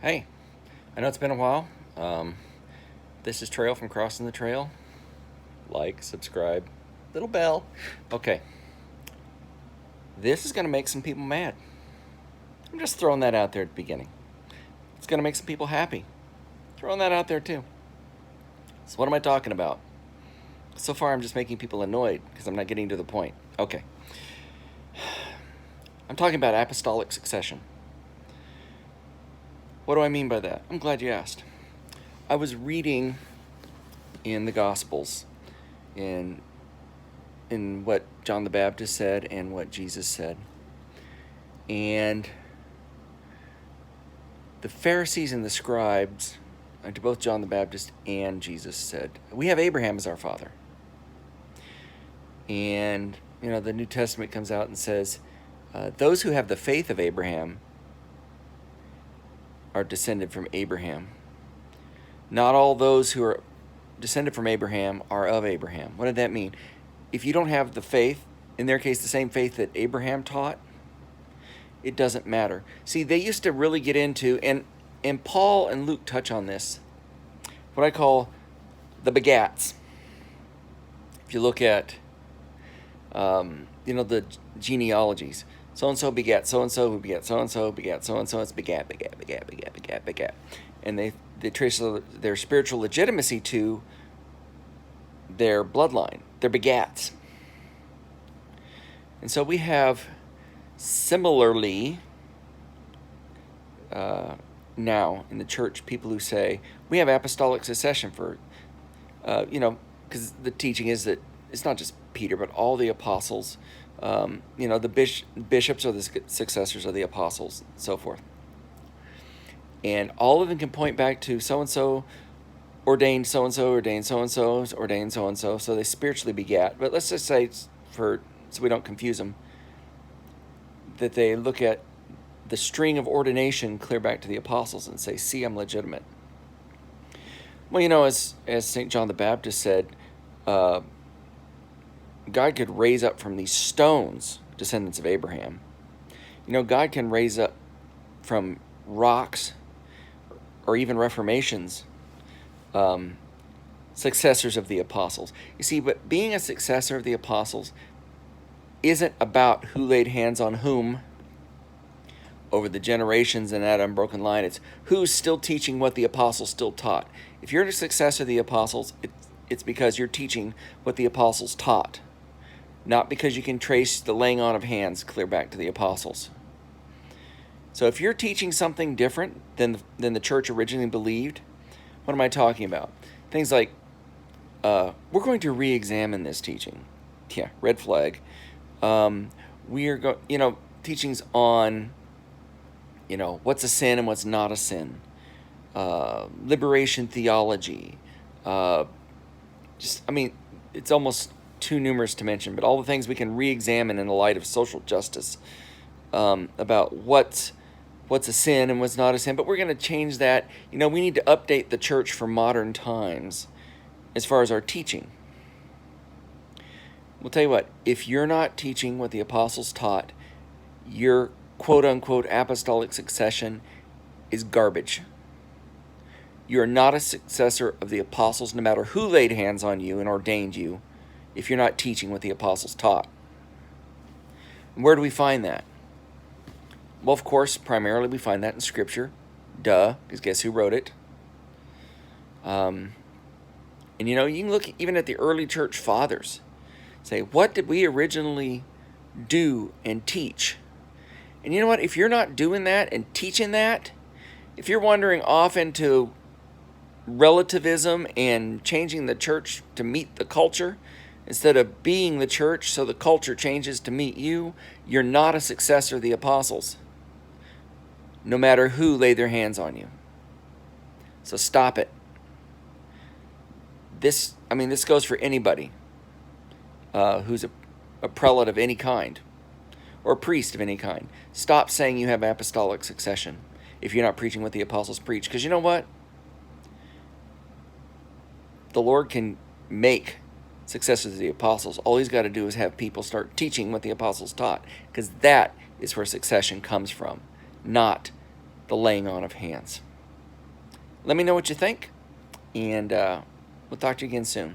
Hey, I know it's been a while. This is Trail from Crossing the Trail. Like, subscribe, little bell. Okay, this is going to make some people mad. I'm just throwing that out there at the beginning. It's going to make some people happy. Throwing that out there too. So, what am I talking about? So far, I'm just making people annoyed because I'm not getting to the point. Okay, I'm talking about apostolic succession. What do I mean by that? I'm glad you asked. I was reading in the Gospels in what John the Baptist said and what Jesus said. And the Pharisees and the Scribes, to both John the Baptist and Jesus, said, we have Abraham as our father. And, the New Testament comes out and says, those who have the faith of Abraham are descended from Abraham. Not all those who are descended from Abraham are of Abraham. What did that mean? If you don't have the faith, in their case, the same faith that Abraham taught, it doesn't matter. See, they used to really get into, and Paul and Luke touch on this, what I call the begats. If you look at, the genealogies, so-and-so begat so-and-so who begat so-and-so begat so-and-so, it's begat. And they trace their spiritual legitimacy to their bloodline, their begats. And so we have similarly now in the church people who say we have apostolic succession for, because the teaching is that it's not just Peter, but all the apostles, the bishops are the successors of the apostles, and so forth. And all of them can point back to so-and-so ordained so-and-so, ordained so-and-so, ordained so-and-so, so they spiritually begat. But let's just say, so we don't confuse them, that they look at the string of ordination clear back to the apostles and say, see, I'm legitimate. Well, as St. John the Baptist said, God could raise up from these stones descendants of Abraham. God can raise up from rocks or even reformations successors of the apostles. You see, but being a successor of the apostles isn't about who laid hands on whom over the generations in that unbroken line. It's who's still teaching what the apostles still taught. If you're a successor of the apostles, it's because you're teaching what the apostles taught, not because you can trace the laying on of hands clear back to the apostles. So if you're teaching something different than the church originally believed, what am I talking about? Things like, we're going to re-examine this teaching. Yeah, red flag. We are teachings on, what's a sin and what's not a sin. Liberation theology. It's almost too numerous to mention, but all the things we can re-examine in the light of social justice, about what's a sin and what's not a sin. But we're going to change that. We need to update the church for modern times as far as our teaching. We'll tell you what, if you're not teaching what the apostles taught, your quote-unquote apostolic succession is garbage. You are not a successor of the apostles, no matter who laid hands on you and ordained you, if you're not teaching what the apostles taught. And where do we find that? Well, of course, primarily we find that in Scripture. Duh, because guess who wrote it? And you can look even at the early church fathers. Say, what did we originally do and teach? And you know what? If you're not doing that and teaching that, if you're wandering off into relativism and changing the church to meet the culture, instead of being the church so the culture changes to meet you, you're not a successor of the apostles, no matter who laid their hands on you. So stop it. This goes for anybody who's a prelate of any kind or a priest of any kind. Stop saying you have apostolic succession if you're not preaching what the apostles preach. Because you know what? The Lord can make successors of the apostles. All he's got to do is have people start teaching what the apostles taught, because that is where succession comes from, not the laying on of hands. Let me know what you think, and we'll talk to you again soon.